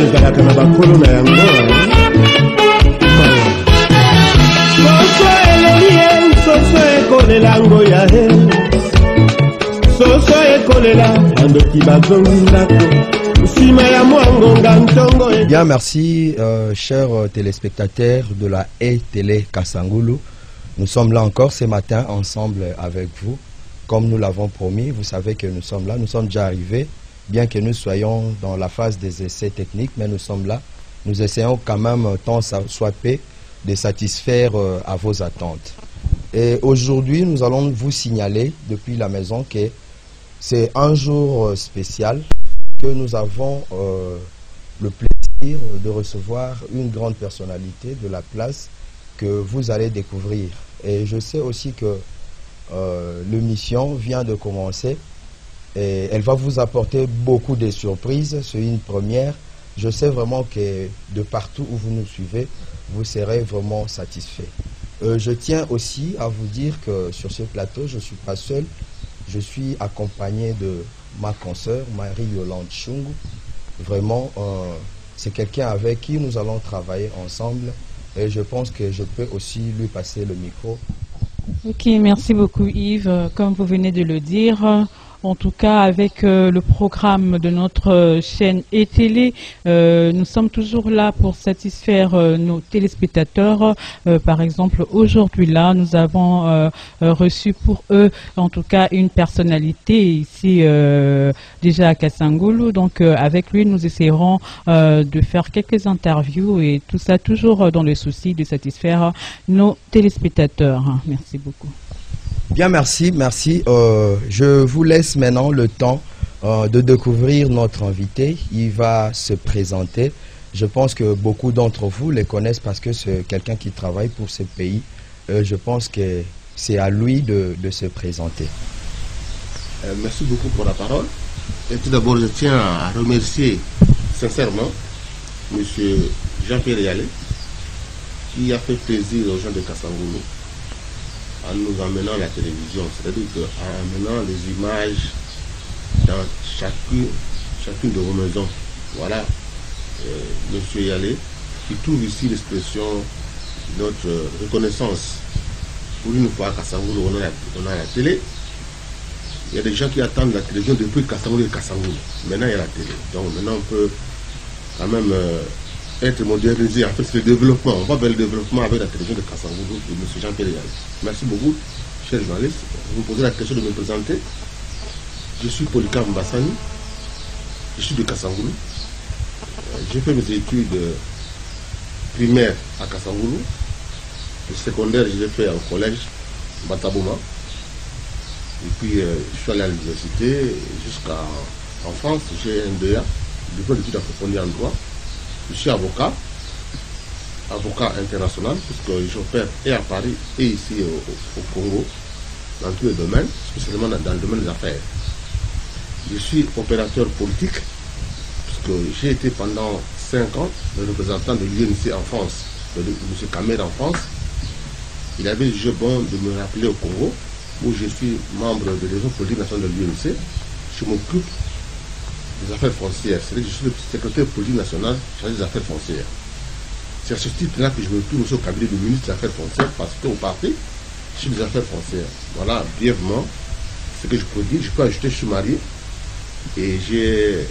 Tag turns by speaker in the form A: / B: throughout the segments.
A: ezalaka na bakolo na yango soso eleli soso ekolela ngoya soso ekolela bandoki bazongi ndako.
B: Bien, merci, chers téléspectateurs de la E-Télé Kasangulu. Nous sommes là encore ce matin ensemble avec vous. Comme nous l'avons promis, vous savez que nous sommes là. Nous sommes déjà arrivés, bien que nous soyons dans la phase des essais techniques, mais nous sommes là. Nous essayons quand même, tant soit peu, de satisfaire à vos attentes. Et aujourd'hui, nous allons vous signaler depuis la maison que c'est un jour spécial, que nous avons le plaisir de recevoir une grande personnalité de la place que vous allez découvrir. Et je sais aussi que l'émission vient de commencer et elle va vous apporter beaucoup de surprises. C'est une première. Je sais vraiment que de partout où vous nous suivez, vous serez vraiment satisfait. Je tiens aussi à vous dire que sur ce plateau, je ne suis pas seul. Je suis accompagné de ma consoeur, Marie-Yolande Chungu. Vraiment, c'est quelqu'un avec qui nous allons travailler ensemble et je pense que je peux aussi lui passer le micro.
C: Ok, merci beaucoup Yves. Comme vous venez de le dire, en tout cas avec le programme de notre chaîne E-Télé, nous sommes toujours là pour satisfaire nos téléspectateurs. Par exemple, aujourd'hui là, nous avons reçu pour eux, en tout cas, une personnalité ici déjà à Kasangulu. Donc avec lui, nous essaierons de faire quelques interviews et tout ça toujours dans le souci de satisfaire nos téléspectateurs. Merci beaucoup.
B: Bien, merci, merci. Je vous laisse maintenant le temps de découvrir notre invité. Il va se présenter. Je pense que beaucoup d'entre vous le connaissent parce que c'est quelqu'un qui travaille pour ce pays. Je pense que c'est à lui de se présenter.
D: Merci beaucoup pour la parole. Et tout d'abord, je tiens à remercier sincèrement M. Jean-Pierre Yalé qui a fait plaisir aux gens de Kasangulu en nous emmenant à la télévision, c'est-à-dire en amenant les images dans chacune de vos maisons. Voilà, M. Yalé, qui trouve ici l'expression de notre reconnaissance. Pour une fois à Kasangulu, on a la télé. Il y a des gens qui attendent la télévision depuis Kasangulu et Kasangulu. Maintenant, il y a la télé. Donc maintenant, on peut quand même être modernisé. En fait, c'est le développement. On va vers le développement avec la télévision de Kasangulu de M. Jean-Pierre Yalé. Merci beaucoup, chers journalistes. Vous me posez la question de me présenter. Je suis Polycarpe Mbassani. Je suis de Kasangulu. J'ai fait mes études primaires à Kasangulu. Le secondaire, je l'ai fait au collège Batabouma. Et puis, je suis allé à l'université jusqu'en France. J'ai un DEA, diplôme d'études approfondies en droit. Je suis avocat international, puisque j'opère et à Paris et ici au Congo, dans tous les domaines, spécialement dans le domaine des affaires. Je suis opérateur politique, puisque j'ai été pendant 5 ans le représentant de l'UNC en France, de M. Kamer en France. Il avait jugé bon de me rappeler au Congo, où je suis membre de l'Union politique nationale de l'UNC. Je m'occupe des affaires foncières, c'est-à-dire que je suis le secrétaire politique national chargé des affaires foncières. C'est à ce titre-là que je me trouve au cabinet du ministre des Affaires foncières, parce qu'au parti, je suis des affaires foncières. Voilà, brièvement, ce que je peux dire. Je peux ajouter, je suis marié et j'ai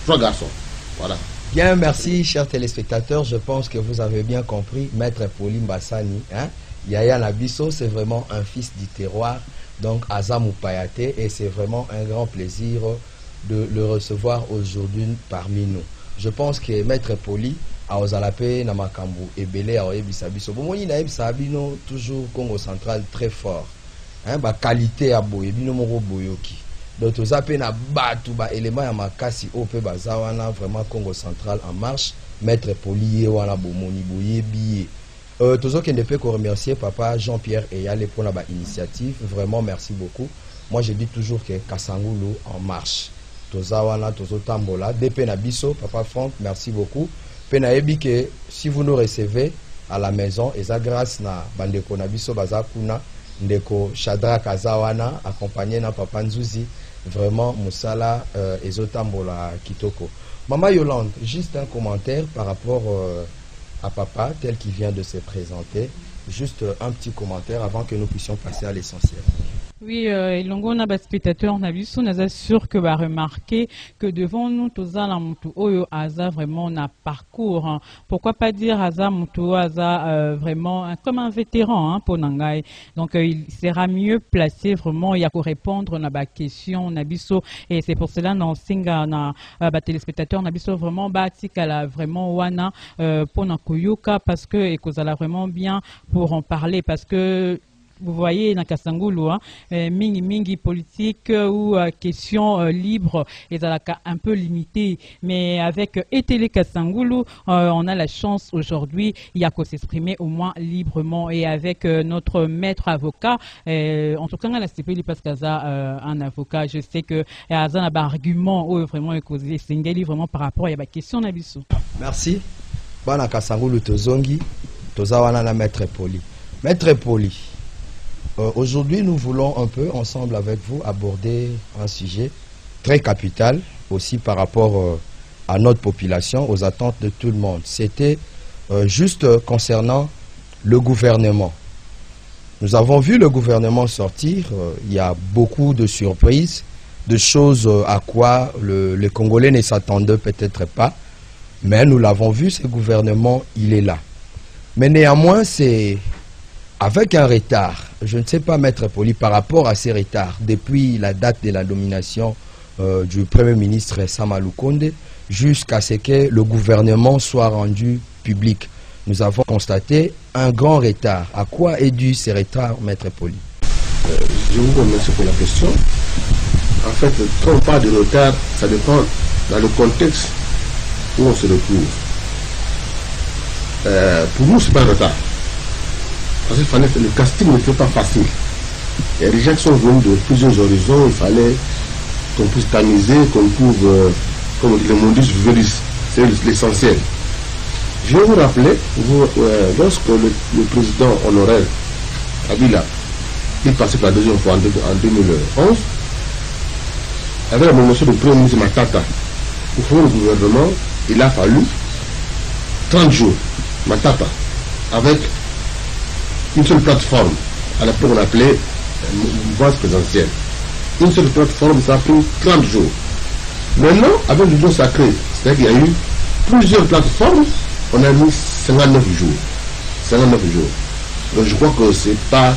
D: 3 garçons. Voilà.
B: Bien, merci, chers téléspectateurs. Je pense que vous avez bien compris, Maître Pauline Bassani, hein? Yaya Nabiso, c'est vraiment un fils du terroir, donc Azamou Payate, et c'est vraiment un grand plaisir de le recevoir aujourd'hui parmi nous. Je pense que Maître Poli a Ozalape Namakambu et Belé a Oyebisabiso. Bon, il a Sabino toujours Congo central très fort. Hein, ba qualité à boye, bino moro boyoki. Donc Ozape na batu ba élément ya makasi ope bazawana vraiment Congo central en marche. Maître Poli wana bomoni boye biye. Toujours qu'il ne peut que remercier papa Jean-Pierre Yalé pour la initiative. Vraiment, merci beaucoup. Moi, je dis toujours que Kasangulu en marche. Tozawana, Tozotambola, DP Nabiso, papa Franck, merci beaucoup. Penaebi que si vous nous recevez à la maison, et ça grâce na Bandeko Nabiso Bazakuna, Ndeko Shadra Kazawana, accompagné na papa Nzouzi, vraiment Moussala et Zotambola Kitoko. Maman Yolande, juste un commentaire par rapport à papa tel qu'il vient de se présenter. Juste un petit commentaire avant que nous puissions passer à l'essentiel.
C: Oui, Elongo na ba spectateur na biso naza sûr que va remarquer que devant nous tozala mutu oyo aza vraiment na parcours. Hein. Pourquoi pas dire aza mutu aza vraiment comme un vétéran hein, pour Nangai. Donc il sera mieux placé vraiment il y a pour répondre na ba question na biso et c'est pour cela na singa na ba téléspectateur na biso vraiment ba tikala vraiment wana pour na koyoka parce que ekozala vraiment bien pour en parler parce que vous voyez, dans Kasangulu, hein, mingi politique ou question libre, et un peu limité. Mais avec Etele Kasangulu, on a la chance aujourd'hui, il y a qu'à s'exprimer au moins librement. Et avec notre maître avocat, en tout cas, on a stipulé parce qu'il y a un avocat. Je sais que il y a un argument où vraiment il causé Singeli vraiment par rapport à la question d'Abisso.
B: Merci. Bana Kasangulu Tozongi, Tozawana na maître Poli. Maître Poli. Aujourd'hui, nous voulons un peu, ensemble avec vous, aborder un sujet très capital, aussi par rapport à notre population, aux attentes de tout le monde. C'était juste concernant le gouvernement. Nous avons vu le gouvernement sortir, il y a beaucoup de surprises, de choses à quoi les Congolais ne s'attendaient peut-être pas, mais nous l'avons vu, ce gouvernement, il est là. Mais néanmoins, c'est avec un retard. Je ne sais pas, Maître Poli, par rapport à ces retards, depuis la date de la nomination du Premier ministre Samalou Konde, jusqu'à ce que le gouvernement soit rendu public, nous avons constaté un grand retard. À quoi est dû ces retards, Maître Poli?
D: Je vous remercie pour la question. En fait, quand on parle de retard, ça dépend dans le contexte où on se retrouve. Pour nous, ce n'est pas un retard. Parce qu'il fallait que le casting n'était pas facile. Les gens qui sont venus de plusieurs horizons, il fallait qu'on puisse tamiser, qu'on trouve, comme on dit, le modus vivendi. C'est l'essentiel. Je vais vous rappeler, lorsque le président honoraire Kabila est passé pour la deuxième fois en 2011, avec la nomination du Premier ministre Matata pour former le gouvernement, il a fallu 30 jours. Matata, avec une seule plateforme, à l'époque on appelait mouvance présidentielle. Une seule plateforme, ça a pris 30 jours. Maintenant, avec le don sacré, c'est-à-dire qu'il y a eu plusieurs plateformes, on a mis 59 jours. 59 jours. Donc je crois que c'est pas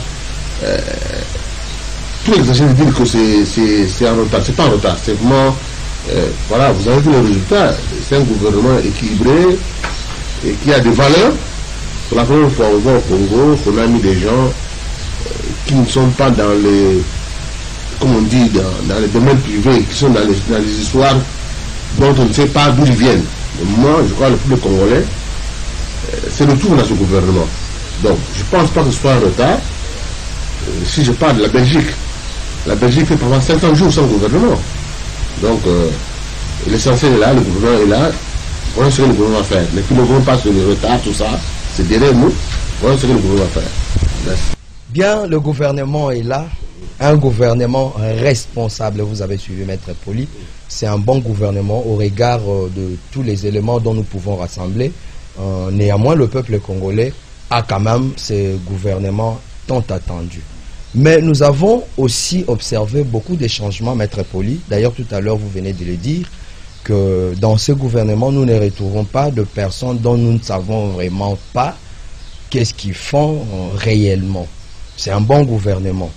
D: tout exagéré de dire que c'est un retard. C'est pas un retard, c'est vraiment voilà, vous avez vu le résultat. C'est un gouvernement équilibré et qui a des valeurs. Pour la première fois, on voit au Congo qu'on a mis des gens qui ne sont pas dans les, comme on dit, dans les domaines privés, qui sont dans les histoires dont on ne sait pas d'où ils viennent. Et moi, je crois que le peuple congolais, c'est le tour dans ce gouvernement. Donc, je ne pense pas que ce soit un retard. Si je parle de la Belgique fait pendant 50 jours sans gouvernement. Donc, l'essentiel est là, le gouvernement est là. Voilà ce que le gouvernement va faire. Mais qui ne vont pas sur le retard, tout ça. C'est derrière nous. Voilà ce que le gouvernement va faire. Merci.
B: Bien, le gouvernement est là. Un gouvernement responsable. Vous avez suivi Maître Poli. C'est un bon gouvernement au regard de tous les éléments dont nous pouvons rassembler. Néanmoins, le peuple congolais a quand même ce gouvernement tant attendu. Mais nous avons aussi observé beaucoup de changements, Maître Poli. D'ailleurs, tout à l'heure, vous venez de le dire, que dans ce gouvernement, nous ne retrouvons pas de personnes dont nous ne savons vraiment pas qu'est-ce qu'ils font réellement. C'est un bon gouvernement.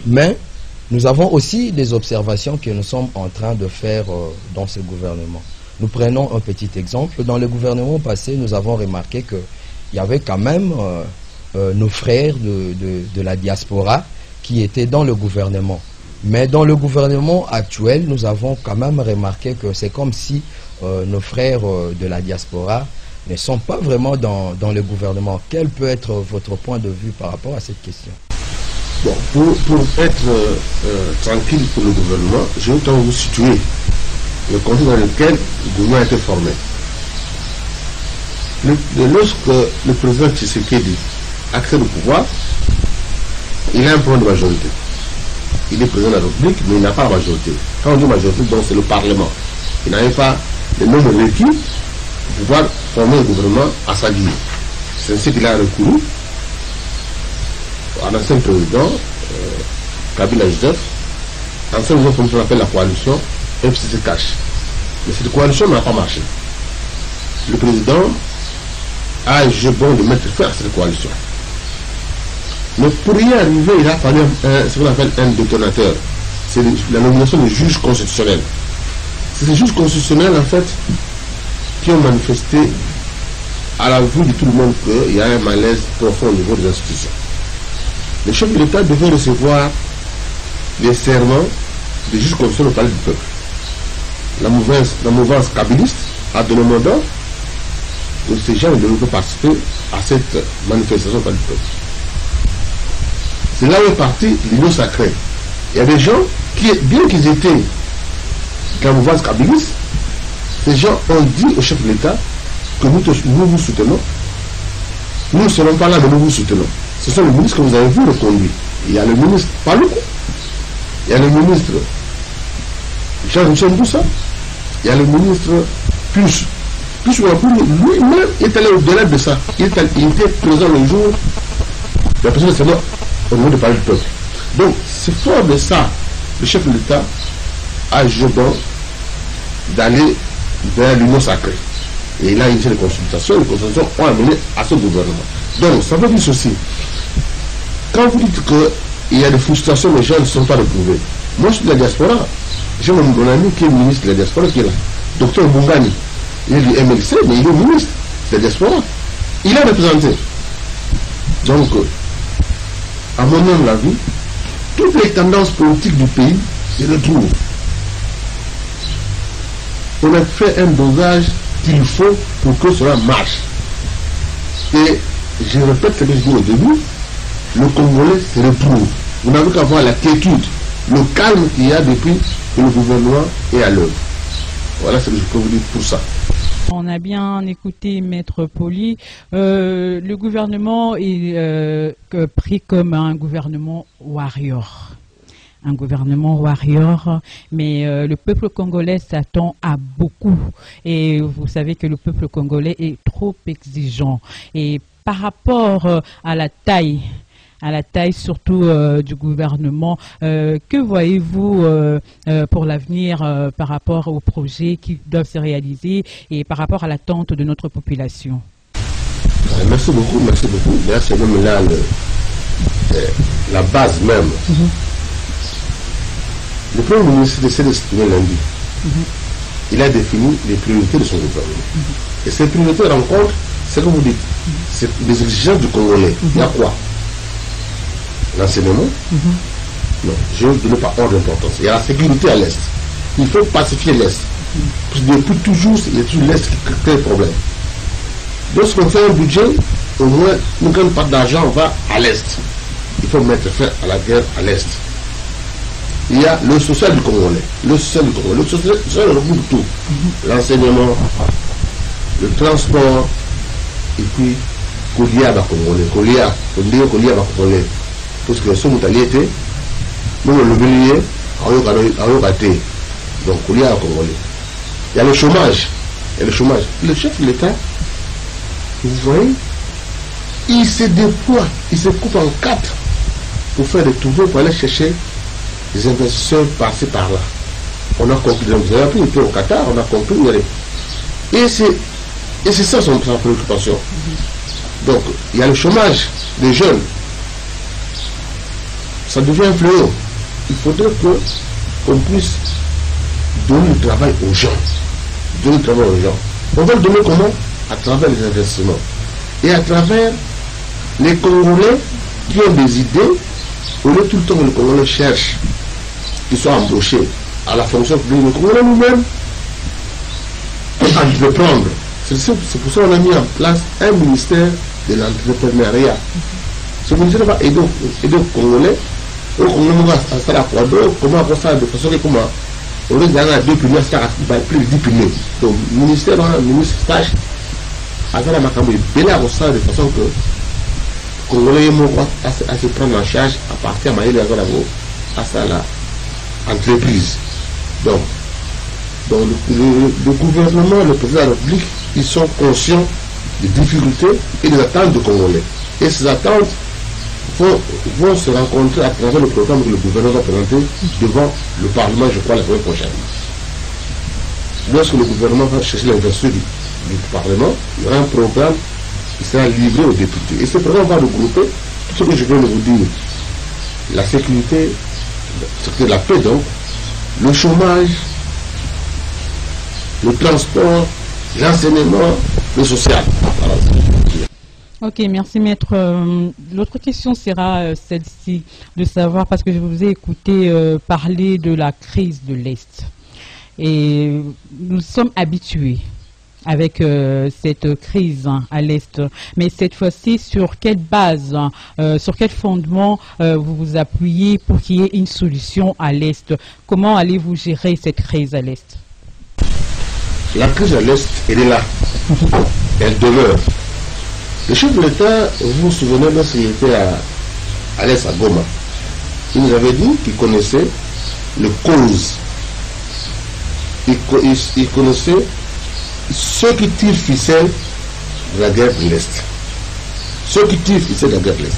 B: Mais nous avons aussi des observations que nous sommes en train de faire dans ce gouvernement. Nous prenons un petit exemple. Dans le gouvernement passé, nous avons remarqué qu'il y avait quand même nos frères de la diaspora qui étaient dans le gouvernement. Mais dans le gouvernement actuel, nous avons quand même remarqué que c'est comme si nos frères de la diaspora ne sont pas vraiment dans le gouvernement. Quel peut être votre point de vue par rapport à cette question?
D: Bon, pour être tranquille pour le gouvernement, je vais vous situer le contexte dans lequel le gouvernement a été formé. Lorsque le président Tshisekedi accède au pouvoir, il a un problème de majorité. il est président de la République, mais il n'a pas la majorité. Quand on dit majorité, donc c'est le Parlement. Il n'avait pas le nombre requis pour pouvoir former un gouvernement à sa guise. C'est ce qu'il a recouru à l'ancien président, Kabila Joseph, ancien président comme on appelle la coalition FCC Cash. Mais cette coalition n'a pas marché. Le président a jugé bon de mettre fin à cette coalition. Mais pour y arriver, il a fallu ce qu'on appelle un détonateur. C'est la nomination de juges constitutionnels. C'est ces juges constitutionnels, en fait, qui ont manifesté à la vue de tout le monde qu'il y a un malaise profond au niveau des institutions. Le chef de l'État devait recevoir les serments des juges constitutionnels au palais du peuple. La mouvance kabiliste a donné mandat que ces gens ne devaient pas participer à cette manifestation au palais du peuple. C'est là où est parti l'union sacrée. Il y a des gens qui, bien qu'ils étaient dans la mouvance kabiliste, ces gens ont dit au chef de l'État que nous vous soutenons. Nous ne serons pas là, mais nous vous soutenons. Ce sont les ministres que vous avez vu reconduits. Il y a le ministre Paloukou, il y a le ministre Jean-Michel Boussa, il y a le ministre Plus lui-même est allé au-delà de ça. Il était présent le jour de la présidence du Sénat au niveau du palais du peuple. Donc, c'est fort de ça, le chef de l'État a jugé bon d'aller vers l'union sacrée. Et il a initié les consultations ont amené à ce gouvernement. Donc, ça veut dire ceci. Quand vous dites qu'il y a des frustrations, les gens ne sont pas retrouvés. Moi, je suis de la diaspora. J'ai mon ami qui est ministre de la diaspora qui est là. Docteur Bungani. Il est du MLC, mais il est ministre de la diaspora. Il a représenté. Donc, à mon moment de la vie, toutes les tendances politiques du pays se retrouvent. On a fait un dosage qu'il faut pour que cela marche. Et je répète ce que je dis au début, le Congolais se retrouve. Vous n'avez qu'à voir la quiétude, le calme qu'il y a depuis que le gouvernement est à l'œuvre. Voilà ce que je peux vous dire pour ça.
C: On a bien écouté Maître Poli. Le gouvernement est pris comme un gouvernement warrior. Un gouvernement warrior, mais le peuple congolais s'attend à beaucoup. Et vous savez que le peuple congolais est trop exigeant. Et par rapport à la taille surtout du gouvernement, que voyez-vous pour l'avenir par rapport aux projets qui doivent se réaliser et par rapport à l'attente de notre population?
D: Merci beaucoup, merci beaucoup. D'ailleurs, c'est même là la base même. Le Premier ministre s'est exprimé lundi. Il a défini les priorités de son gouvernement. Et ces priorités rencontrent, c'est comme vous dites, c'est les exigences du Congolais. Il y a quoi? L'enseignement? Non, je ne donne pas ordre d'importance. Il y a la sécurité à l'Est. Il faut pacifier l'Est. Parce que depuis toujours, c'est l'Est qui crée le problème. Lorsqu'on fait un budget, au moins, une grande part d'argent va à l'Est. Il faut mettre fin à la guerre à l'Est. Il y a le social du Congolais. Le social regroupe tout. L'enseignement, le transport, et puis, Kolia va Congolais. Kolia va Congolais. Parce que ce que était, nous le bélier, donc Kolia va Congolais. Il y a le chômage. Le chef de l'État, vous voyez, il se déploie, il se coupe en quatre pour faire des tournées, pour aller chercher des investisseurs par-ci par-là. On a compris, vous avez appris, au Qatar, on a compris. Et c'est ça sa préoccupation. Donc, il y a le chômage des jeunes. Ça devient un fléau. Il faudrait qu'on puisse donner le travail aux gens. On va le donner comment? À travers les investissements. Et à travers les Congolais qui ont des idées, au lieu tout le temps que les Congolais cherchent, qu'ils soient embauchés à la fonction publique, les Congolais nous-mêmes entreprendre. C'est pour ça qu'on a mis en place un ministère de l'entrepreneuriat. Ce ministère va aider les Congolais. Comment on ça de façon que comment on les a 2 piliers, plus de 10 piliers. Donc, le ministère, le ministre stage, à faire la macambo, de façon que les Congolais à se prendre en charge à partir de à ça l'entreprise. Donc le gouvernement, le président de la République, ils sont conscients des difficultés et des attentes des Congolais. Et ces attentes vont se rencontrer à travers le programme que le gouvernement va présenter devant le Parlement, je crois, la semaine prochaine. Lorsque le gouvernement va chercher l'investiture du Parlement, il y aura un programme qui sera livré aux députés. Et ce programme va regrouper tout ce que je viens de vous dire. La sécurité, la paix donc, le chômage, le transport, l'enseignement, le social. Voilà.
C: Ok, merci maître. L'autre question sera celle-ci, de savoir, parce que je vous ai écouté parler de la crise de l'Est. Et nous sommes habitués avec cette crise à l'Est. Mais cette fois-ci, sur quelle base, sur quel fondement vous vous appuyez pour qu'il y ait une solution à l'Est? Comment allez-vous gérer cette crise à l'Est?
D: La crise à l'Est, elle est là. Elle demeure. Le chef de l'État, vous vous souvenez, lorsqu'il était à l'Est, à Goma, il nous avait dit qu'il connaissait les causes. Il connaissait ceux qui tirent ficelle de la guerre de l'Est. Ceux qui tirent ficelle de la guerre de l'Est.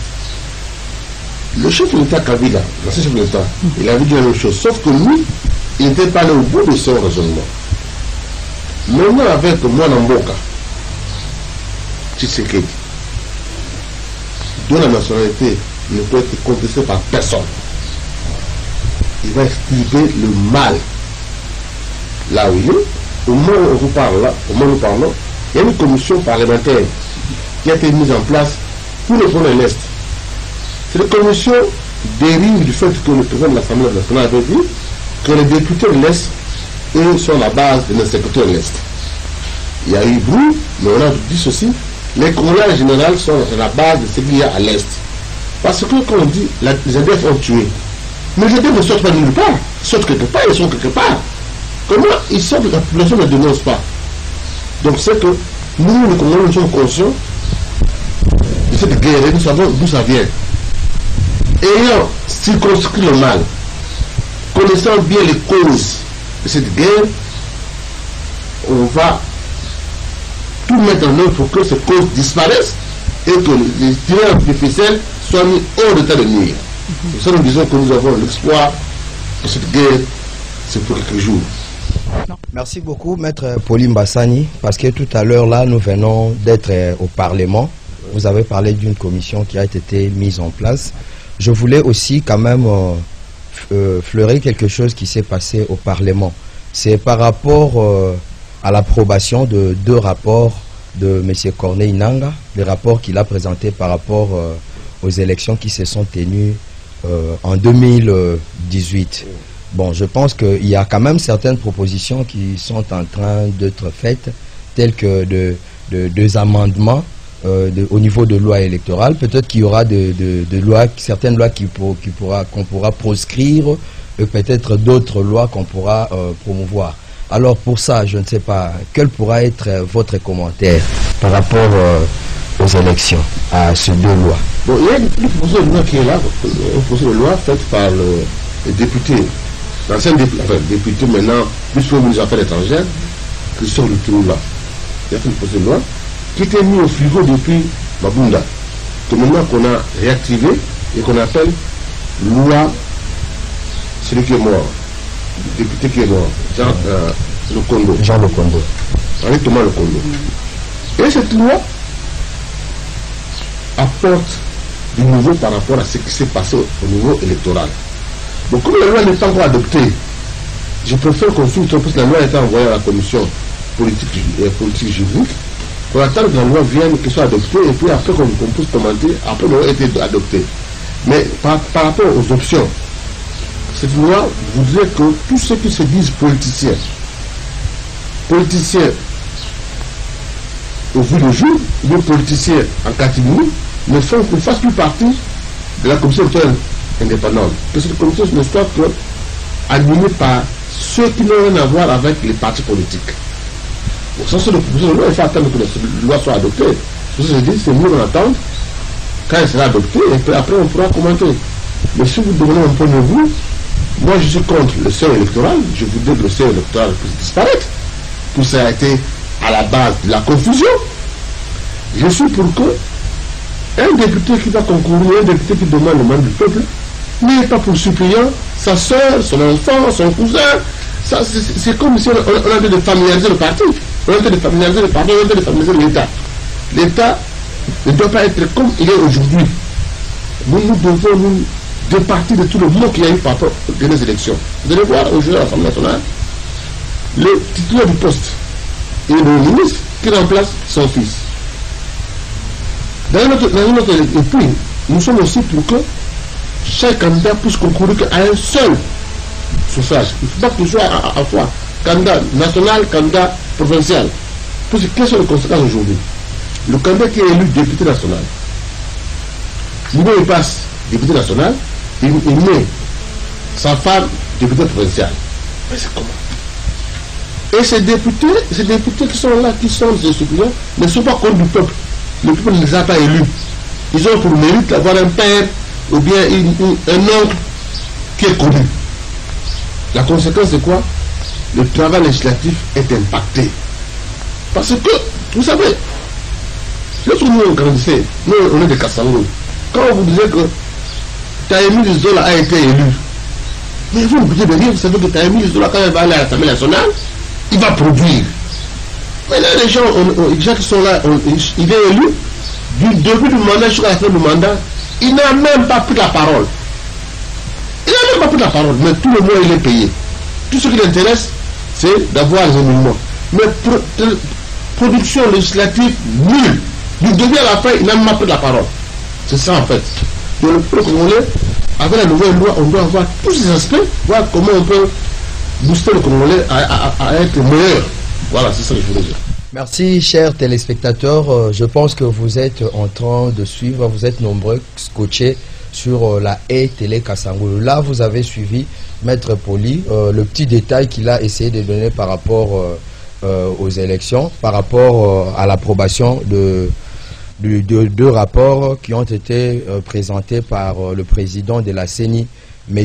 D: Le chef de l'État Kabila, l'ancien chef de l'État, il avait dit la même chose, sauf que lui, il n'était pas allé au bout de son raisonnement. Maintenant, avec Mwanamboka, Tshisekedi, dont la nationalité ne peut être contestée par personne, il va expliquer le mal. Là où il est, au moment où on vous parle, là, au moment où nous parlons, il y a une commission parlementaire qui a été mise en place pour le front de l'Est. Cette commission dérive du fait que le président de l'Assemblée nationale avait dit que les députés de l'Est, eux, sont la base de l'insécurité de l'Est. Il y a eu bruit, mais on a dit ceci, les Congolais en général sont la base de ce qu'il y a à l'Est. Parce que quand on dit les ADF ont tué, mais les ADF ne sortent pas de nulle part, ils sortent quelque part, ils sont quelque part. Comment ils sortent, la population ne dénonce pas. Donc c'est que nous, les Congolais, nous sommes conscients de cette guerre et nous savons d'où ça vient. Ayant circonscrit le mal, connaissant bien les causes de cette guerre, on va tout mettre en œuvre pour que ces causes disparaissent et que les tireurs de ficelle soient mis hors d'état de nuire. Et ça, nous disons que nous avons l'espoir que cette guerre, c'est pour quelques jours.
B: Merci beaucoup, maître Pauline Bassani, parce que tout à l'heure, là, nous venons d'être au Parlement. Vous avez parlé d'une commission qui a été mise en place. Je voulais aussi quand même fleurer quelque chose qui s'est passé au Parlement. C'est par rapport à l'approbation de 2 rapports de M. Corneille Nangaa, les rapports qu'il a présentés par rapport aux élections qui se sont tenues en 2018. Bon, je pense qu'il y a quand même certaines propositions qui sont en train d'être faites, telles que deux amendements au niveau de loi électorale. Peut-être qu'il y aura certaines lois qu'on pourra proscrire, et peut-être d'autres lois qu'on pourra promouvoir. Alors pour ça, je ne sais pas, quel pourra être votre commentaire par rapport aux élections, à ces 2 lois?
D: Bon, il y a une proposition de loi qui est là, une proposition de loi faite par les députés, l'ancien député maintenant, vice-premier des Affaires étrangères, Christian Luturula. Il y a une proposition de loi qui était mise au frigo depuis Mabunda, que maintenant qu'on a réactivé et qu'on appelle loi celui qui est mort. Député qui est mort, Jean Lokondo.
B: Jean Lokondo.
D: Henri Thomas Lokondo. Et cette loi apporte du nouveau par rapport à ce qui s'est passé au niveau électoral. Donc comme la loi n'est pas encore adoptée, je préfère qu'on suive parce que la loi a été envoyée à la commission politique juridique, qu'on attend que la loi vienne, qu'elle soit adoptée, et puis après qu'on puisse commenter, après la loi a été adoptée. Mais par rapport aux options, cette loi voudrait que tous ceux qui se disent politiciens au vu du jour, ou politiciens en catégorie, ne fassent plus partie de la commission électorale indépendante. Que cette commission ne soit que animée par ceux qui n'ont rien à voir avec les partis politiques. Bon, ça c'est la proposition de loi, il faut attendre que la loi soit adoptée. Ce que je dis, c'est mieux d'en attendre quand elle sera adoptée, et puis après on pourra commenter. Mais si vous demandez un point de vue, Moi, je suis contre le seuil électoral. Je voudrais que le seuil électoral puisse disparaître. Tout ça a été à la base de la confusion. Je suis pour que un député qui va concourir, un député qui demande le mandat du peuple, n'est pas pour suppliant sa soeur, son enfant, son cousin. C'est comme si on a envie de familiariser le parti. On a envie de familiariser le parti, on a envie de familiariser l'État. L'État ne doit pas être comme il est aujourd'hui. Nous devons nous départir de tout le monde qu'il y a eu par rapport aux dernières élections. Vous allez voir aujourd'hui à l'Assemblée nationale, le titulaire du poste et le ministre qui remplace son fils. Dans notre et puis, nous sommes aussi pour que chaque candidat puisse concourir à un seul suffrage. Il ne faut pas qu'il soit à la fois candidat national, candidat provincial. Parce que quelles sont les conséquences aujourd'hui? Le candidat qui est élu député national, il passe député national, il met sa femme député provincial. Mais c'est comment? Et ces députés qui sont là, qui sont des suppléants, ne sont pas contre du peuple. Le peuple ne les a pas élus. Ils ont pour mérite d'avoir un père ou bien un oncle qui est connu. La conséquence c'est quoi? Le travail législatif est impacté. Parce que, vous savez, lorsque nous grandissons, nous on est des Kassangou. Quand on vous disait que Taïmi Zola a été élu, mais vous n'oubliez de rien, vous savez que Taïmi Zola, quand il va aller à l'Assemblée nationale, il va produire. Mais là, les gens qui sont là, il est élu, du début du mandat jusqu'à la fin du mandat, il n'a même pas pris la parole. Il n'a même pas pris la parole, mais tout le mois il est payé. Tout ce qui l'intéresse, c'est d'avoir les émoluments. Mais production législative nulle. Du début à la fin, il n'a même pas pris la parole. C'est ça en fait. Donc le peuple congolais, avec la nouvelle loi, on doit avoir tous ces aspects, voir comment on peut booster le Congolais à être meilleur. Voilà, c'est ça que je voulais dire.
B: Merci, chers téléspectateurs. Je pense que vous êtes en train de suivre, vous êtes nombreux scotchés sur la haie télé Kassangulu. Là, vous avez suivi Maître Poli, le petit détail qu'il a essayé de donner par rapport aux élections, par rapport à l'approbation de deux rapports qui ont été présentés par le président de la CENI, M.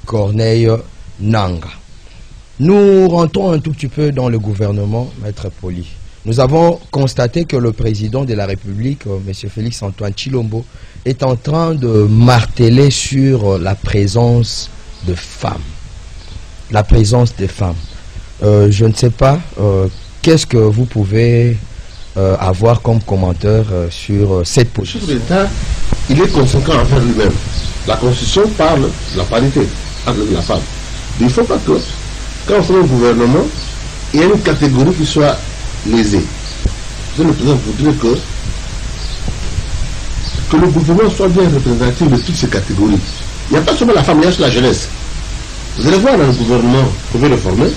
B: Corneille Nangaa. Nous rentrons un tout petit peu dans le gouvernement, Maître Poli. Nous avons constaté que le président de la République, M. Félix-Antoine Tshilombo, est en train de marteler sur la présence de femmes. La présence des femmes. Je ne sais pas, qu'est-ce que vous pouvez avoir comme commentaire sur cette position?
D: Le chef d'État, il est conséquent envers lui-même. La Constitution parle de la parité entre la femme. Il ne faut pas que, quand on fait un gouvernement, il y a une catégorie qui soit lésée. Le président voudrait que le gouvernement soit bien représentatif de toutes ces catégories. Il n'y a pas seulement la femme, il y a aussi la jeunesse. Vous allez voir dans le gouvernement qu'on veut le former,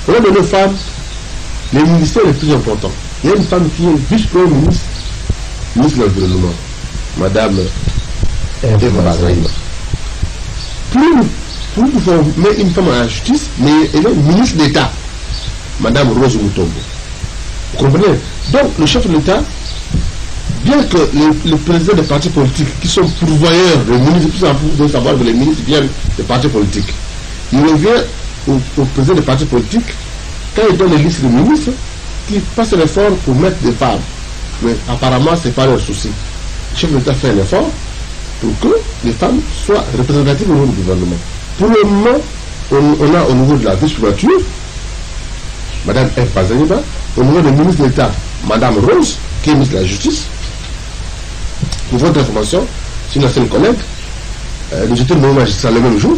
D: on a donné aux femmes les ministères les plus importants. Il y a une femme qui est vice-premier ministre, ministre de l'Environnement, Madame Eva Bazaïba. Plus nous former une femme à la justice, mais elle est ministre d'État, Madame Rose Mutombo. Vous comprenez? Donc le chef de l'État, bien que les présidents des partis politiques qui sont pourvoyeurs, les ministres, plus en plus de savoir que les ministres viennent des partis politiques, il revient au président des partis politiques, quand il donne les listes de ministres, qui fassent l'effort pour mettre des femmes. Mais apparemment, ce n'est pas leur souci. Le chef de l'État fait un effort pour que les femmes soient représentatives au niveau du gouvernement. Pour le moment, on a au niveau de la vice-primature, Madame F. Bazaniba, au niveau du ministre de l'État, Madame Rose, qui est ministre de la Justice. Pour votre information, c'est une ancienne collègue, nous étions nommés magistrats le même jour.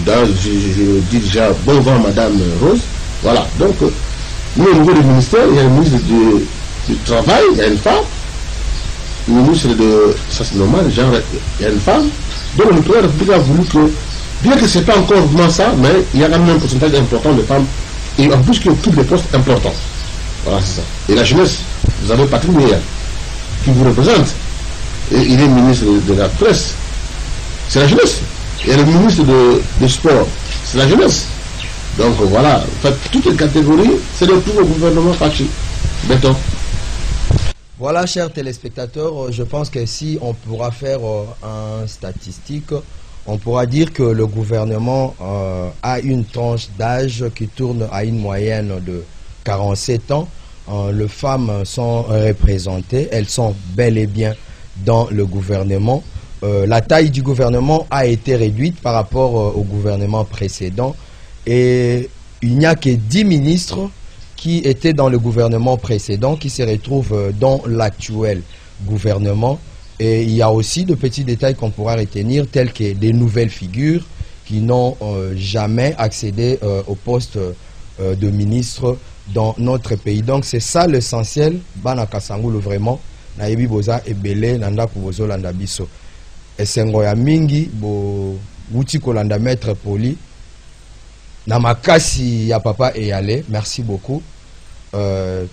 D: Je dis déjà bon vent Madame Rose. Voilà, donc nous au niveau du ministère, il y a le ministre du Travail, il y a une femme. Le ministre de... ça c'est normal, genre, il y a une femme. Donc le président de la République a voulu que, bien que ce n'est pas encore vraiment ça, mais il y a quand même un pourcentage important de femmes, et en plus qui occupent des postes importants. Voilà, c'est ça. Et la jeunesse, vous avez Patrick Mouya, qui vous représente. Et il est ministre de la presse. C'est la jeunesse. Et le ministre de sport, c'est la jeunesse. Donc voilà, en fait, toutes les catégories, c'est le tout au gouvernement Fachi. Béton.
B: Voilà, chers téléspectateurs, je pense que si on pourra faire un statistique, on pourra dire que le gouvernement a une tranche d'âge qui tourne à une moyenne de 47 ans. Les femmes sont représentées, elles sont bel et bien dans le gouvernement. La taille du gouvernement a été réduite par rapport au gouvernement précédent et il n'y a que 10 ministres qui étaient dans le gouvernement précédent qui se retrouvent dans l'actuel gouvernement. Et il y a aussi de petits détails qu'on pourra retenir, tels que des nouvelles figures qui n'ont jamais accédé au poste de ministre dans notre pays. Donc c'est ça l'essentiel. Bana Kasangulu vraiment. Na yebi boza ebele nanda kubozo landa biso. Esengo ya mingi bo wuti kolanda maître poli. Na makasi ya papa et aller. Merci beaucoup.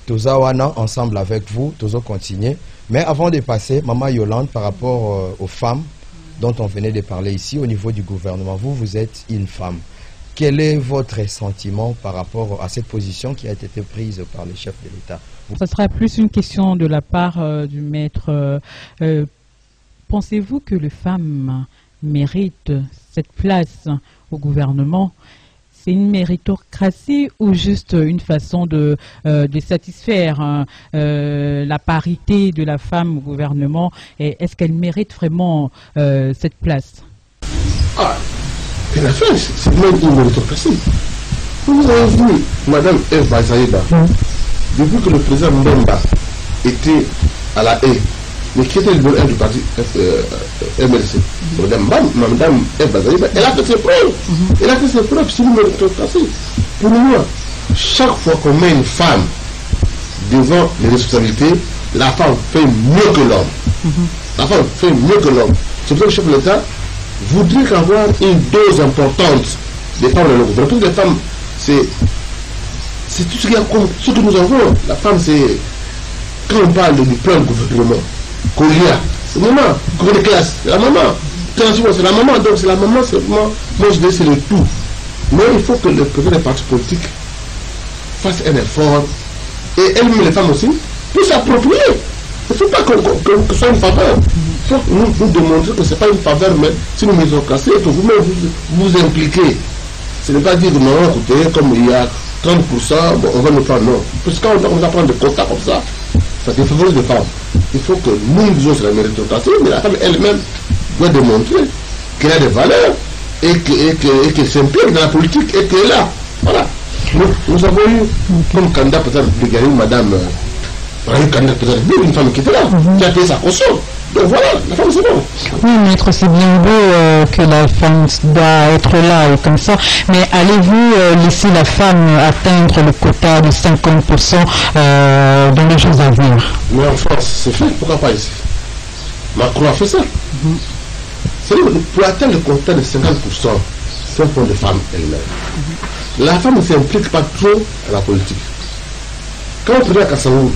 B: Toza wana ensemble avec vous, Tozo continuer. Mais avant de passer, Maman Yolande, par rapport aux femmes dont on venait de parler ici au niveau du gouvernement, vous êtes une femme. Quel est votre sentiment par rapport à cette position qui a été prise par le chef de l'État?
C: Ça sera plus une question de la part du maître. Pensez-vous que les femmes méritent cette place au gouvernement? C'est une méritocratie ou juste une façon de satisfaire la parité de la femme au gouvernement? Et est-ce qu'elle mérite vraiment cette place?
D: Ah, et la fin, c'est même une méritocratie. Vous avez vu, Madame Eva Zaïba, depuis que le président Mbemba était à la haie, mais qui était le numéro 1 du parti MLC, Madame Eva Zaïba, elle a fait ses preuves. Elle a fait ses preuves, c'est une méritocratie. Pour moi, chaque fois qu'on met une femme devant les responsabilités, la femme fait mieux que l'homme. La femme fait mieux que l'homme. C'est pour ça que le chef de l'État voudrait qu'avoir une dose importante des femmes dans le gouvernement. Toutes les femmes, c'est tout ce qu'il y a comme ce que nous avons. La femme, c'est quand on parle du plan de gouvernement, qu'on y a, c'est maman, qu'on les classe, c'est la maman. C'est la maman, donc c'est la maman, c'est moi je dis c'est le tout. Mais il faut que le président des partis politiques fasse un effort et elle-même les femmes aussi pour s'approprier. Il ne faut pas que ce soit une faveur. Il faut nous démontrer que ce n'est pas une faveur, mais c'est une méritocratie et que vous-même vous impliquez. Ce n'est pas dire non, écoutez, comme il y a 30%, bon, on va nous prendre, non. Parce que quand on va prendre des quotas comme ça défavorise les femmes. Il faut que nous disons sur la méritocratie, mais la femme elle-même doit démontrer qu'elle a des valeurs et qu'elle s'implique dans la politique et qu'elle est là. Voilà. Nous avons eu comme candidat peut-être de gagner Madame. Une femme qui était là, qui a payé sa caution. Donc voilà, la femme c'est bon.
E: Oui, maître, c'est bien beau que la femme doit être là et comme ça, mais allez-vous laisser la femme atteindre le quota de 50% dans les jours à venir?
D: Mais en France, c'est fait, pourquoi pas ici? Macron a fait ça. C'est-à-dire pour atteindre le quota de 50%, c'est pour les femmes elles-mêmes. La femme ne s'implique pas trop à la politique. Quand on prend à Kassangou,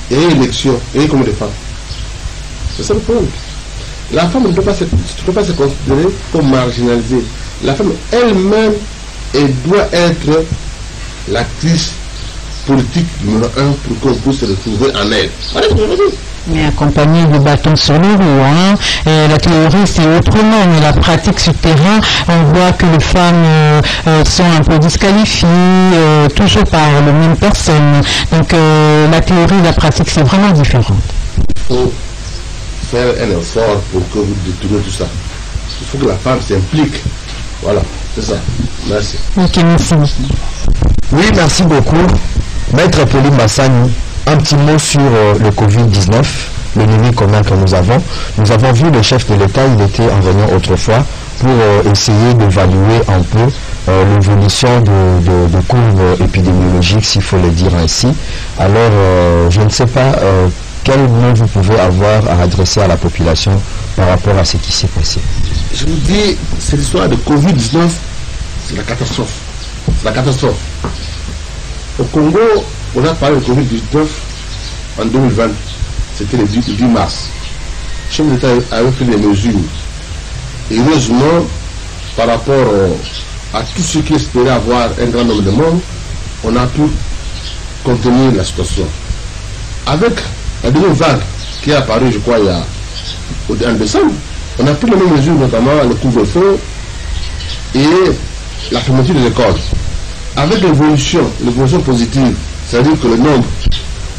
D: il y a une élection, il y a combien de femmes? C'est ça le problème. La femme ne peut pas se considérer comme marginalisée. La femme elle-même, elle doit être l'actrice politique numéro 1 pour qu'on puisse se retrouver en elle.
E: Mais accompagné de bâtons sur les roues. Hein. Et la théorie, c'est autrement, mais la pratique sur terrain, on voit que les femmes sont un peu disqualifiées, toujours par la même personne. Donc la théorie et la pratique, c'est vraiment différent.
D: Il faut faire un effort pour que vous détournez tout ça. Il faut que la femme s'implique. Voilà, c'est ça. Merci.
E: Ok, merci.
B: Oui, merci beaucoup. Maître Pauline Massani, un petit mot sur le Covid-19, l'ennemi commun que nous avons. Nous avons vu le chef de l'État, il était en réunion autrefois pour essayer d'évaluer un peu l'évolution de courbes épidémiologiques, s'il faut le dire ainsi. Alors, je ne sais pas quel mot vous pouvez avoir à adresser à la population par rapport à ce qui s'est passé.
D: Je vous dis, cette histoire de Covid-19, c'est la catastrophe. C'est la catastrophe. Au Congo, on a parlé de Covid-19 en 2020. C'était le 10 mars. Le chef d'État avait pris des mesures. Et heureusement, par rapport à tout ce qui espérait avoir un grand nombre de morts, on a pu contenir la situation. Avec la deuxième vague qui est apparue, je crois, en décembre, On a pris les mêmes mesures, notamment le couvre-feu et la fermeture des écoles. Avec l'évolution positive, c'est-à-dire que le nombre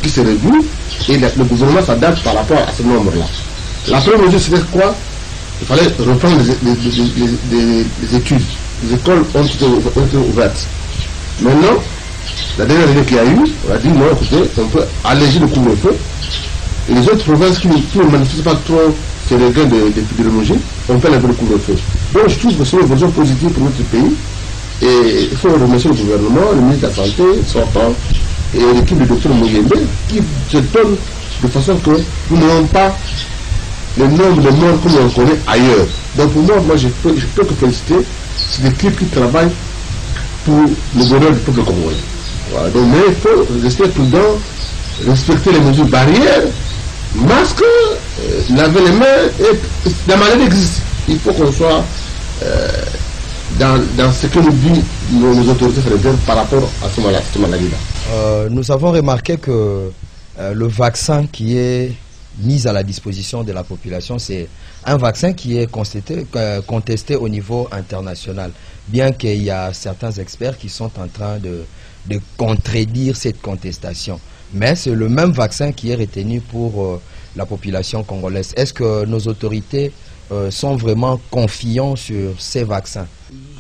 D: qui se réduit et le gouvernement s'adapte par rapport à ce nombre-là. La première mesure, c'était quoi? Il fallait reprendre les études. Les écoles ont été ouvertes. Maintenant, la dernière année qu'il y a eu, on a dit non, écoutez, on peut alléger le couvre-feu. Et les autres provinces qui ne manifestent pas trop ces regains d'épidémiologie, on peut lever le couvre-feu. Donc je trouve que c'est une évolution positive pour notre pays. Et il faut remercier le gouvernement, le ministre de la Santé, sortant, et l'équipe du docteur Mugembe, qui se donne de façon que nous n'avons pas le nombre de morts comme on connaît ailleurs. Donc pour moi, je peux que féliciter cette équipe qui travaille pour le bonheur du peuple congolais. Voilà. Donc, mais il faut rester prudent, respecter les mesures barrières, masque, laver les mains, et la maladie existe. Il faut qu'on soit dans ce que nous disent nos autorités sanitaires par rapport à cette maladie-là.
B: Nous avons remarqué que le vaccin qui est mis à la disposition de la population, c'est un vaccin qui est contesté au niveau international, bien qu'il y a certains experts qui sont en train de contredire cette contestation. Mais c'est le même vaccin qui est retenu pour la population congolaise. Est-ce que nos autorités sont vraiment confiants sur ces vaccins?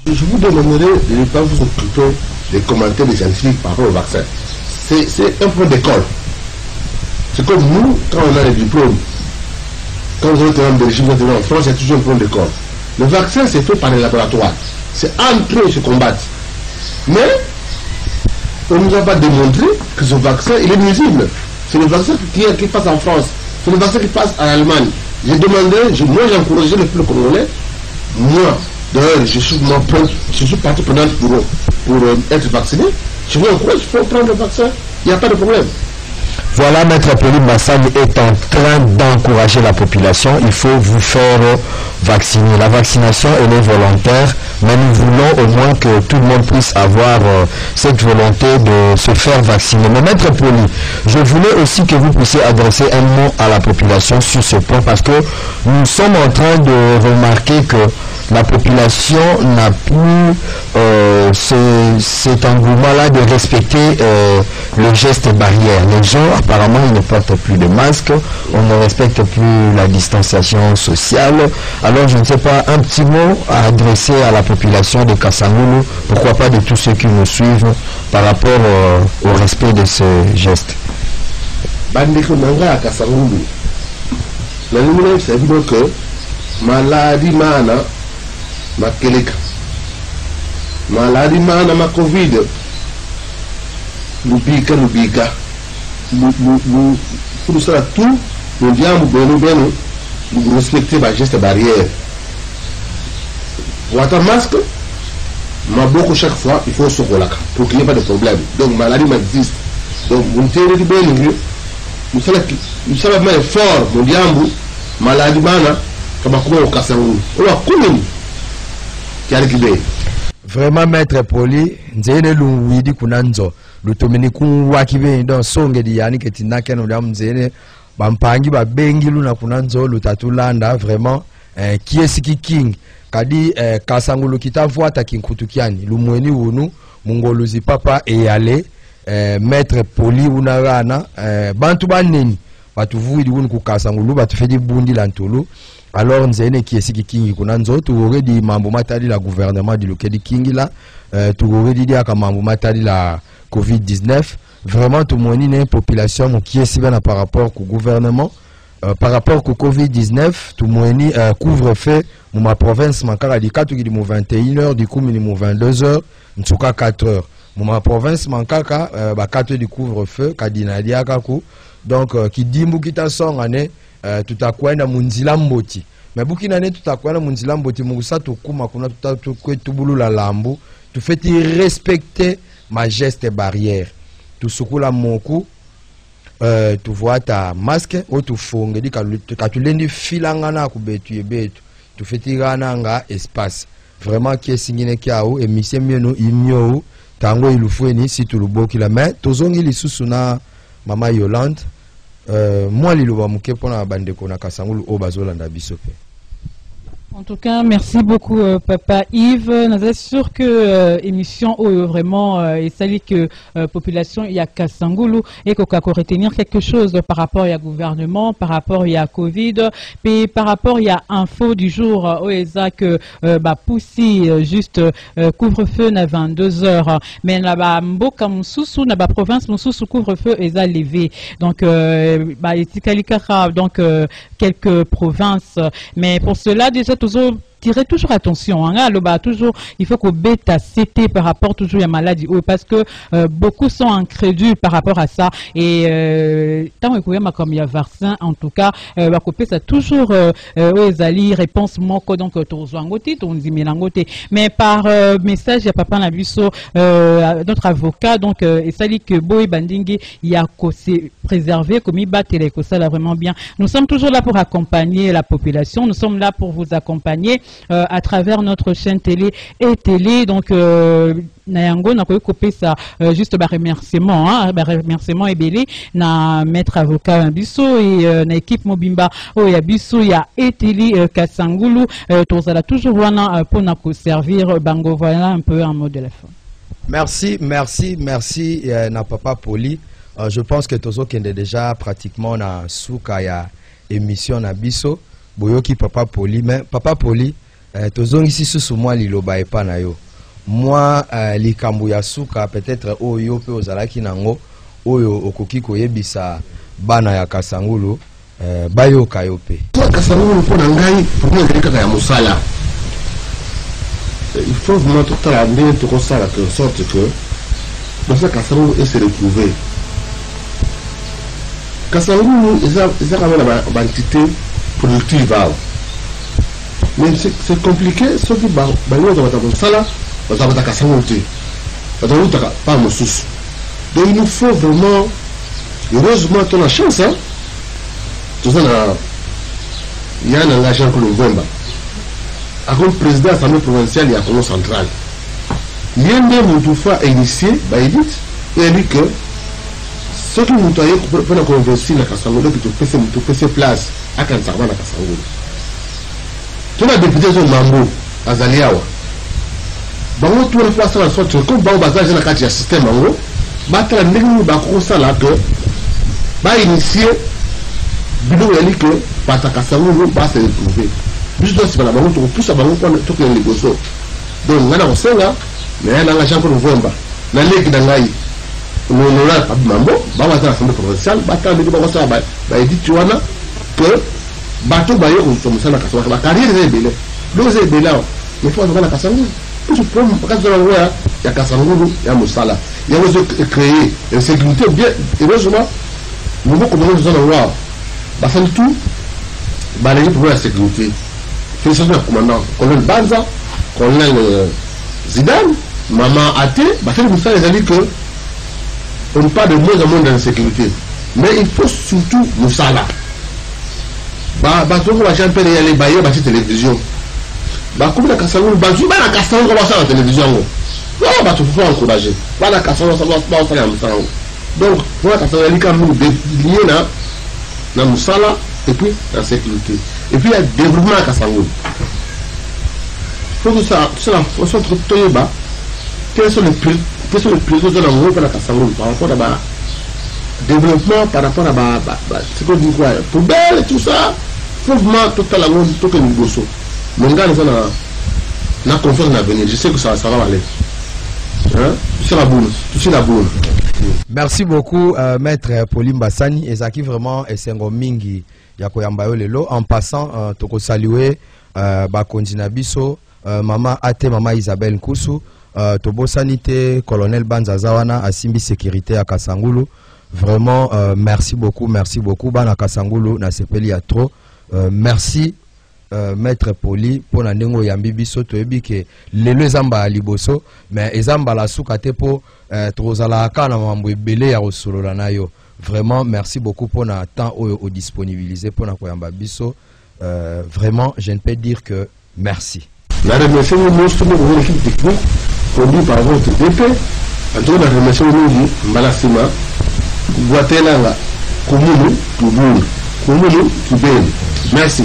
D: Je vous demanderai de ne pas vous occuper des commentaires des scientifiques par rapport au vaccin. C'est un point d'école. C'est comme nous, quand on a les diplômes, quand vous êtes en Belgique, vous êtes en France, il y a toujours un point d'école. Le vaccin, c'est fait par les laboratoires. C'est entre eux qu'ils se combattent. Mais, on ne nous a pas démontré que ce vaccin, il est nuisible. C'est le vaccin qui passe en France. C'est le vaccin qui passe en Allemagne. J'ai demandé, moi j'ai encouragé le peuple congolais. Moi, d'ailleurs, je suis partie prenante pour être vacciné. Je vous encourage, il faut prendre le vaccin. Il n'y a pas de problème.
F: Voilà, Maître Apolline Massani est en train d'encourager la population. Il faut vous faire vacciner. La vaccination, elle est volontaire, mais nous voulons au moins que tout le monde puisse avoir cette volonté de se faire vacciner. Mais Maître Apolline, je voulais aussi que vous puissiez adresser un mot à la population sur ce point, parce que nous sommes en train de remarquer que la population n'a plus cet engouement-là de respecter le geste barrière. Les gens, apparemment, ils ne portent plus de masque, on ne respecte plus la distanciation sociale. Alors, je ne sais pas, un petit mot à adresser à la population de Kasangulu, pourquoi pas de tous ceux qui nous suivent, par rapport au respect de ce geste.
D: Bandeko nanga à Kasangulu. La lumière, c'est évident que maladie mana ma keleka maladie mana ma covid lubika pour ça tout nous diambu beno nous respecter les gestes barrières. Water masque ma beaucoup chaque fois il faut se relâcher pour qu'il n'y ait pas de problème. Donc maladie existe. Donc vous tenez du bien nous savons même fort nous diambu maladie mana kama kuma au Kasangulu on a combien.
B: Vraiment, Maître Poli, nzene luwidi kunanzo lutomini kunwakibe ndo songe di yani ketinake no ya mzene bampangi babengi luna kunanzo lutatulanda vraiment kiesiki king kadi Kasangulu kitavwata kinkutukiani lumweni wunu mungoluzi papa eyale Maître Poli unarana bantu baneni batuvuidi wunu ku Kasangulu batufedi bundi lantulu. Alors nzene kiesiki kingi kuna nzoto already mambo matali la gouvernement di lokedi kingi la tu already dia ka mambo matali la COVID-19 vraiment tout moni ne population mo kiesi bana par rapport au gouvernement par rapport au COVID-19 tout moni couvre-feu mo ma province mankara di 4 di mo 21h di coup minimum 22h ntuka 4h mo ma province mankaka ba 4 di couvre-feu kadina dia kaku donc qui dimbu kita songa ne tutakwenda munzila mboti mais bukina ne tutakwenda munzila mboti mugusa tukuma kuna tutubulula lambu tufeti respecter ma geste barrière tusukula moku tuvoa ta masque o tufonge di katulendi filanga na kubetu yebetu tufeti gana nga espace vraiment qui singine kiao emission mieno imyo tango ilufueni si tuluboki la mais tozongi lisusu na mama Yolande moi liloba muke pona bandeko na Kasangulu o bazolanda biso pe.
C: En tout cas, merci beaucoup, Papa Yves. Nous sommes sûrs que l'émission vraiment est celle que population il y a Kassangulu et qu'on va retenir quelque chose par rapport au gouvernement, par rapport à Covid, puis par rapport à info du jour au ESA que poussi juste couvre-feu à 22h, mais là-bas mboka mususu na ba province mususu couvre-feu ESA levé. Donc donc quelques provinces, mais pour cela déjà tirer toujours attention, hein, toujours, il faut qu'on bêta CT par rapport toujours à la maladie, parce que beaucoup sont incrédules par rapport à ça, et tant que comme il y a vaccin, en tout cas, ça toujours aux alliés réponse moko donc mais par message il y a papa Nabiso, notre avocat, donc et ça dit que Boy Bandingi il y a s'est préservé comme il bat ça là vraiment bien. Nous sommes toujours là pour accompagner la population, nous sommes là pour vous accompagner à travers notre chaîne télé et télé. Donc Nayango n'a pas coupé ça juste remerciement, hein, remerciement et belé na maître avocat Bisso et na équipe Mobimba oh ya Bisso ya Eteli Kassangulu tozala toujours wana pour na servir bango. Voilà un peu un mot de la fin.
B: Merci na papa Poli. Je pense que tozo kende déjà pratiquement na souka ya émission na Bisso boyoki papa Poli, mais papa Poli tozo ici sous moi liloba epa na yo. Moi likambu ya souka peut-être oyo pe ozalaki nango oyo okoki koyebisa bana ya Kassangulu bayo kayope.
D: Kassangulu pour ngai pour moi kaka ya musala. Il faut vraiment tout la bien tout ça la sorte que dans ce Kassangulu est se retrouver. Kassangulu ils ont quand même une entité productive. Mais c'est compliqué, sauf que donc il nous faut vraiment, heureusement tu as la chance, hein? Il y a un engagement que l'on voit. Comme président de l'Assemblée provinciale, il y a un Congo central. Il y a même une fois initié, et dit que ceux qui nous ont pour convertir la Kassangulu, qui te fait place à Kansarma la Kassangulu. Tous les députés sont mambo à Zaliawa. Bango tout le fois ça la sorte comme bango bazage na kati ya système bango. Battra ndenge ba ko sala que ba initier bidon ya que pata Kassangulu ba se retrouver. Juste dans ce bala bango to pousse bango pour to que les goso. Donc ngana ko senga mais na ngajam ko vomba. Na leki na ngai. No la mambo ba ba ta assemblée provinciale ba ta ndenge ba ko sala ba edit wana que bateau bayo comme ça la Kassangulu la carrière est belle donc c'est belle là il faut avoir la Kassangulu pour parce que là il y a Kassangulu il y a Moussala il y a aussi créer une sécurité bien heureusement nous beaucoup de gens là bah c'est tout bah les pour la sécurité félicitations au commandant colonel Banza colonel Zidane maman Até bah c'est pour ça les amis que on parle de moins en moins d'insécurité mais il faut surtout Moussala. Bato ko Jean Pierre Yale baye ba télévision ba comme la Kassangulu ba zu ba la Kassangulu ko ba la télévision ngo non bato faut encourager ba la Kassangulu ça va faire un donc pour la Kassangulu quand nous lié na musala et puis la sécurité et puis il y a développement à Kassangulu faut que ça faut se trouver bas quels sont les priorités de la pour la Kassangulu par rapport à développement par rapport à ce qu'on dit quoi poubelle et tout ça faut vraiment tout à la monde tout que nous bossons mon gars nous on a confiance dans l'avenir je sais que ça va aller hein c'est la boule
B: merci beaucoup maître Pauline Bassani et Zaki vraiment esengo mingi ya koyamba yo lelo en passant toko saluer bakonzi na biso mama Até mama Isabelle Nkusu tobo sanité colonel Banza wana asimbi sécurité à Kassangulu. Vraiment, merci beaucoup. Bana Kassangulu na sepeli ya trop. Merci, maître Poli, pour la nengo yambi biso to ebi ke lelo ezamba liboso, mais ezamba la soukate po trozala kana mambo ebele ya osolola na yo. Vraiment, merci beaucoup pour na temps au disponibiliser pour na koyamba biso. Vraiment, je ne peux dire que merci.
D: La remercie de l'équipe technique conduite par votre DP. En tout cas, la remercie de Mbalasima. Guatelanga, Komunu, Tubun, Komunu, Tubeni. Merci.